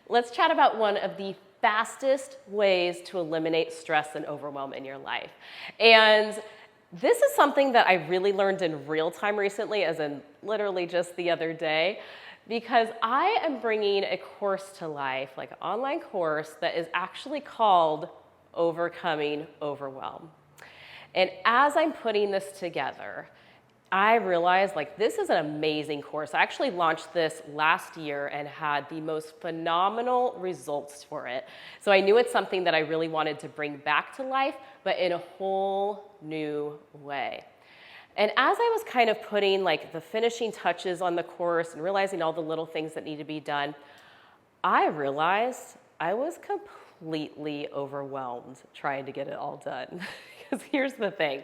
let's chat about one of the fastest ways to eliminate stress and overwhelm in your life. And this is something that I really learned in real time recently, as in literally just the other day, because I am bringing a course to life, like an online course that is actually called Overcoming Overwhelm. And as I'm putting this together, I realized this is an amazing course. I actually launched this last year and had the most phenomenal results for it. So I knew it's something that I really wanted to bring back to life, but in a whole new way. And as I was kind of putting the finishing touches on the course and realizing all the little things that need to be done, I realized I was completely overwhelmed trying to get it all done. Because here's the thing.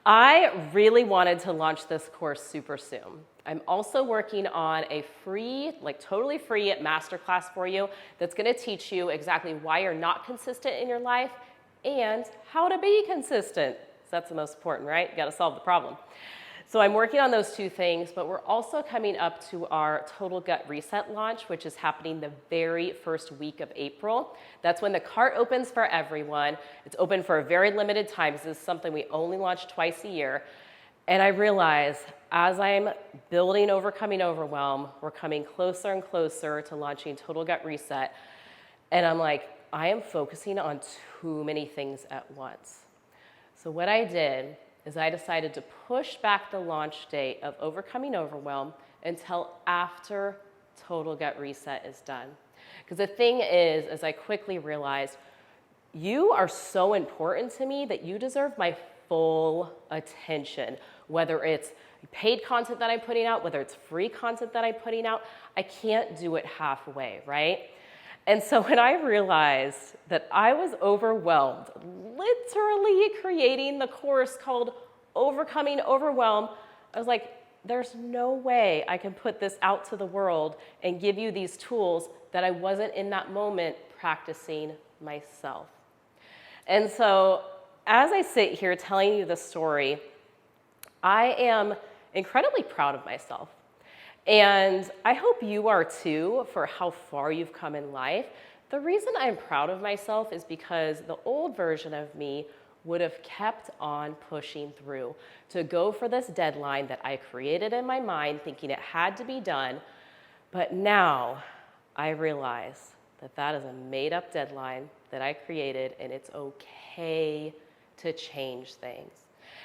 I really wanted to launch this course super soon. I'm also working on a free, totally free masterclass for you that's going to teach you exactly why you're not consistent in your life and how to be consistent. So that's the most important, right? You got to solve the problem. So I'm working on those two things, but we're also coming up to our Total Gut Reset launch, which is happening the very first week of April. That's when the cart opens for everyone. It's open for a very limited time. This is something we only launch twice a year. And I realize as I'm building Overcoming Overwhelm, we're coming closer and closer to launching Total Gut Reset. And I'm I am focusing on too many things at once. So what I did is I decided to push back the launch date of Overcoming Overwhelm until after Total Gut Reset is done. Because the thing is, as I quickly realized, you are so important to me that you deserve my full attention, whether it's paid content that I'm putting out, whether it's free content that I'm putting out. I can't do it halfway, right? And so when I realized that I was overwhelmed, literally creating the course called Overcoming Overwhelm, I was there's no way I can put this out to the world and give you these tools that I wasn't in that moment practicing myself. And so as I sit here telling you this story, I am incredibly proud of myself. And I hope you are too, for how far you've come in life. The reason I'm proud of myself is because the old version of me would have kept on pushing through to go for this deadline that I created in my mind, thinking it had to be done. But now I realize that that is a made-up deadline that I created, and it's okay to change things.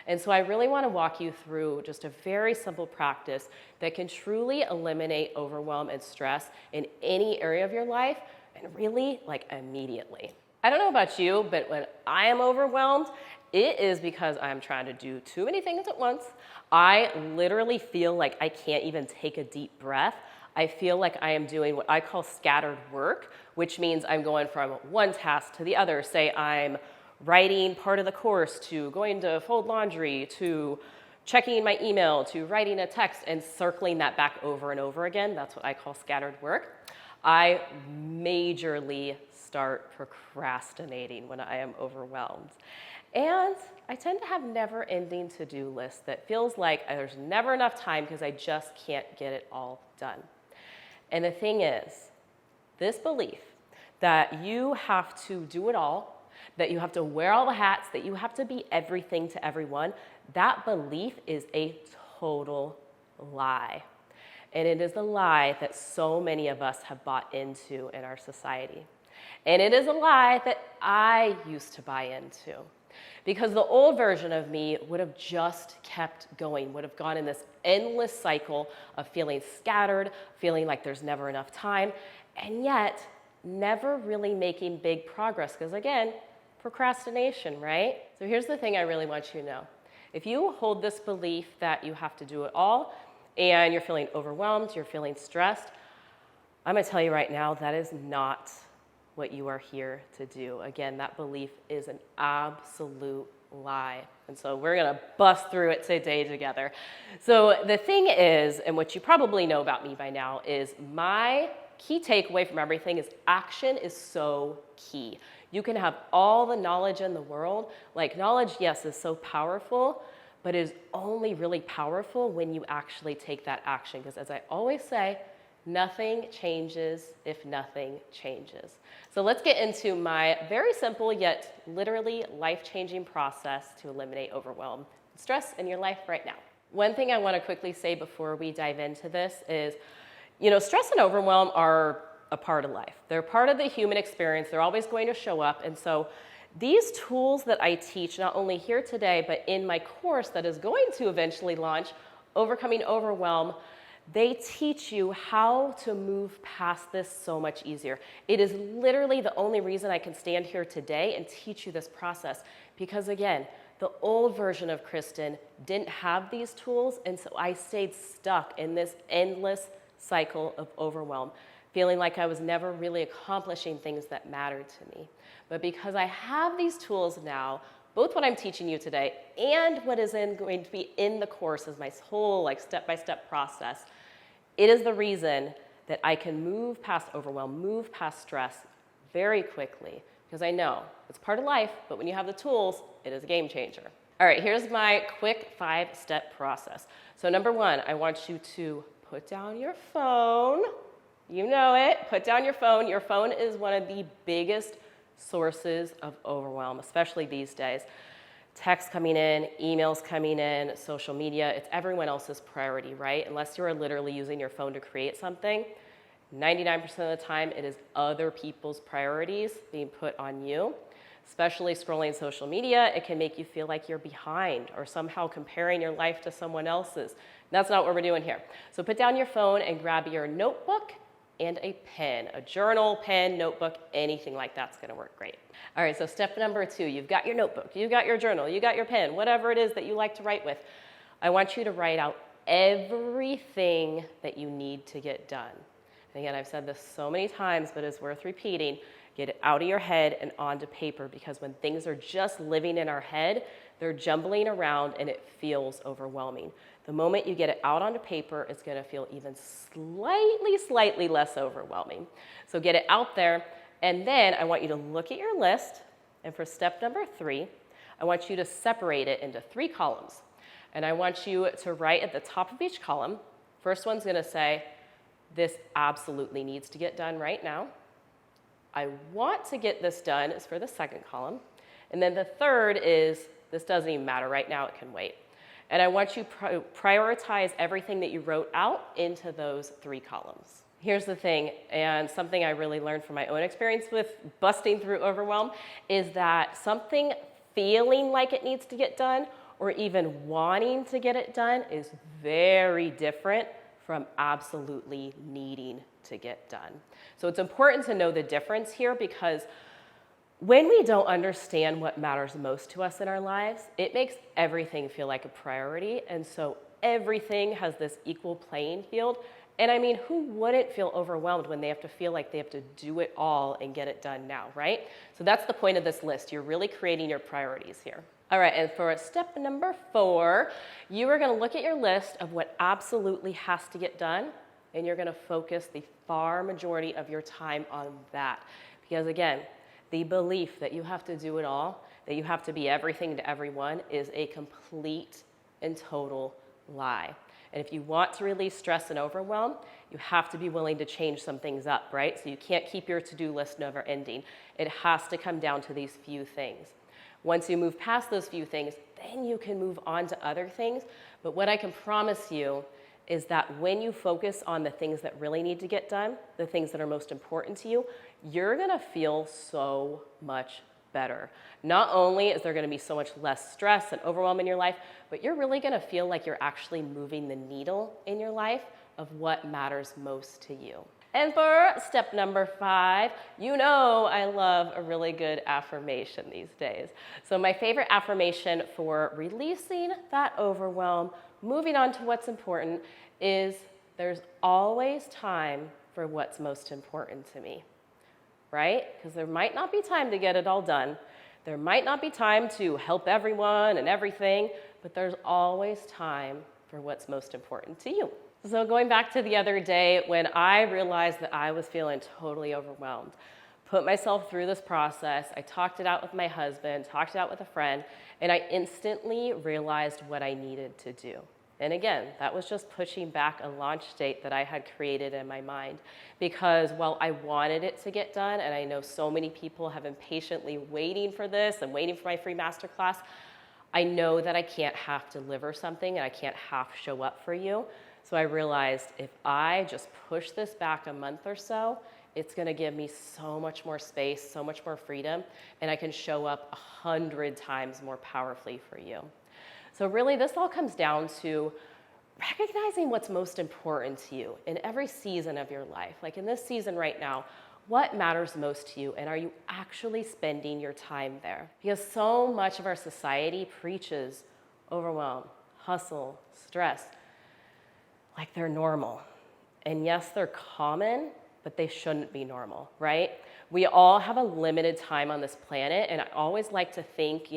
And so I really want to walk you through just a very simple practice that can truly eliminate overwhelm and stress in any area of your life, and really immediately. I don't know about you, but when I am overwhelmed, it is because I'm trying to do too many things at once. I literally feel like I can't even take a deep breath. I feel like I am doing what I call scattered work, which means I'm going from one task to the other. Say I'm writing part of the course, to going to fold laundry, to checking my email, to writing a text and circling that back over and over again. That's what I call scattered work. I majorly start procrastinating when I am overwhelmed. And I tend to have never-ending to-do lists that feels like there's never enough time because I just can't get it all done. And the thing is, this belief that you have to do it all, that you have to wear all the hats, that you have to be everything to everyone, that belief is a total lie. And it is a lie that so many of us have bought into in our society. And it is a lie that I used to buy into. Because the old version of me would have just kept going, would have gone in this endless cycle of feeling scattered, feeling like there's never enough time, and yet never really making big progress. Because again, procrastination, right? So here's the thing I really want you to know. If you hold this belief that you have to do it all, and you're feeling overwhelmed, you're feeling stressed, I'm going to tell you right now, that is not what you are here to do. Again, that belief is an absolute lie. And so we're going to bust through it today together. So the thing is, and what you probably know about me by now, is my key takeaway from everything is action is so key. You can have all the knowledge in the world. Knowledge, yes, is so powerful, but it is only really powerful when you actually take that action. Because as I always say, Nothing changes if nothing changes. So let's get into my very simple yet literally life-changing process to eliminate overwhelm and stress in your life right now. One thing I want to quickly say before we dive into this is, stress and overwhelm are a part of life. They're part of the human experience. They're always going to show up. And so these tools that I teach, not only here today, but in my course that is going to eventually launch, Overcoming Overwhelm, they teach you how to move past this so much easier. It is literally the only reason I can stand here today and teach you this process. Because again, the old version of Kristen didn't have these tools, and so I stayed stuck in this endless cycle of overwhelm, feeling like I was never really accomplishing things that mattered to me. But because I have these tools now, both what I'm teaching you today and what is going to be in the course as my whole step-by-step process, it is the reason that I can move past overwhelm, move past stress very quickly, because I know it's part of life, but when you have the tools, it is a game changer. All right, here's my quick 5-step process. So number 1, I want you to put down your phone. You know it, put down your phone. Your phone is one of the biggest sources of overwhelm, especially these days. Texts coming in, emails coming in, social media, it's everyone else's priority, right? Unless you're literally using your phone to create something, 99% of the time it is other people's priorities being put on you. Especially scrolling social media, it can make you feel like you're behind or somehow comparing your life to someone else's. That's not what we're doing here. So put down your phone and grab your notebook and a pen, a journal, pen, notebook, anything like that's gonna work great. All right, so step number 2, you've got your notebook, you've got your journal, you got your pen, whatever it is that you like to write with. I want you to write out everything that you need to get done. And again, I've said this so many times, but it's worth repeating. Get it out of your head and onto paper, because when things are just living in our head, they're jumbling around and it feels overwhelming. The moment you get it out onto paper, it's gonna feel even slightly less overwhelming. So get it out there, and then I want you to look at your list, and for step number 3, I want you to separate it into 3 columns. And I want you to write at the top of each column. First one's gonna say, this absolutely needs to get done right now. I want to get this done is for the second column. And then the third is, this doesn't even matter right now, it can wait. And I want you to prioritize everything that you wrote out into those 3 columns. Here's the thing, and something I really learned from my own experience with busting through overwhelm, is that something feeling like it needs to get done or even wanting to get it done is very different from absolutely needing to get done. So it's important to know the difference here, because when we don't understand what matters most to us in our lives, it makes everything feel like a priority. And so everything has this equal playing field. And I mean, who wouldn't feel overwhelmed when they have to feel like they have to do it all and get it done now, right? So that's the point of this list. You're really creating your priorities here. All right, and for step number 4, you are gonna look at your list of what absolutely has to get done, and you're gonna focus the far majority of your time on that. Because again, the belief that you have to do it all, that you have to be everything to everyone, is a complete and total lie. And if you want to release stress and overwhelm, you have to be willing to change some things up, right? So you can't keep your to-do list never ending. It has to come down to these few things. Once you move past those few things, then you can move on to other things. But what I can promise you is that when you focus on the things that really need to get done, the things that are most important to you, you're gonna feel so much better. Not only is there gonna be so much less stress and overwhelm in your life, but you're really gonna feel like you're actually moving the needle in your life of what matters most to you. And for step number 5, you know I love a really good affirmation these days. So my favorite affirmation for releasing that overwhelm, moving on to what's important, is there's always time for what's most important to me, right? Because there might not be time to get it all done. There might not be time to help everyone and everything, but there's always time for what's most important to you. So going back to the other day when I realized that I was feeling totally overwhelmed, put myself through this process, I talked it out with my husband, talked it out with a friend, and I instantly realized what I needed to do. And again, that was just pushing back a launch date that I had created in my mind. Because while I wanted it to get done, and I know so many people have been patiently waiting for this and waiting for my free masterclass, I know that I can't half deliver something and I can't half show up for you. So I realized if I just push this back a month or so, it's gonna give me so much more space, so much more freedom, and I can show up 100 times more powerfully for you. So really, this all comes down to recognizing what's most important to you in every season of your life. Like in this season right now, what matters most to you, and are you actually spending your time there? Because so much of our society preaches overwhelm, hustle, stress, like they're normal. And yes, they're common, but they shouldn't be normal, right? We all have a limited time on this planet, and I always like to think,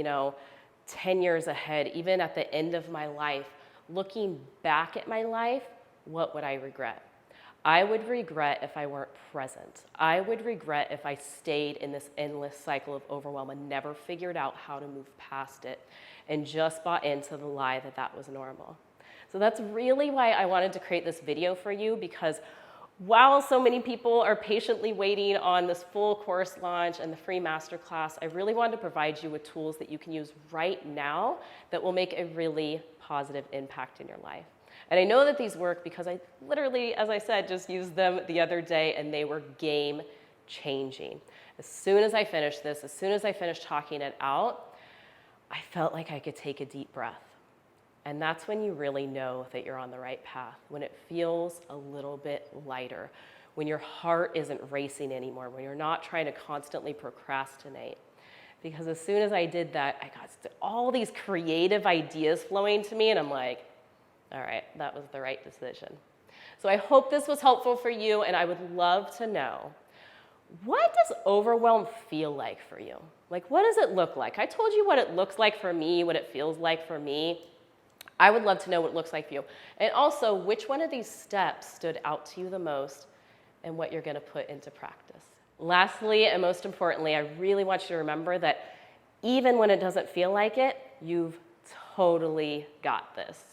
10 years ahead, even at the end of my life, looking back at my life, what would I regret? I would regret if I weren't present. I would regret if I stayed in this endless cycle of overwhelm and never figured out how to move past it and just bought into the lie that that was normal. So that's really why I wanted to create this video for you, because while so many people are patiently waiting on this full course launch and the free masterclass, I really wanted to provide you with tools that you can use right now that will make a really positive impact in your life. And I know that these work because I literally, as I said, just used them the other day and they were game changing. As soon as I finished this, as soon as I finished talking it out, I felt like I could take a deep breath. And that's when you really know that you're on the right path, when it feels a little bit lighter, when your heart isn't racing anymore, when you're not trying to constantly procrastinate. Because as soon as I did that, I got all these creative ideas flowing to me, and I'm like, all right, that was the right decision. So I hope this was helpful for you, and I would love to know, what does overwhelm feel like for you? Like, what does it look like? I told you what it looks like for me, what it feels like for me. I would love to know what it looks like for you. And also, which one of these steps stood out to you the most and what you're gonna put into practice. Lastly, and most importantly, I really want you to remember that even when it doesn't feel like it, you've totally got this.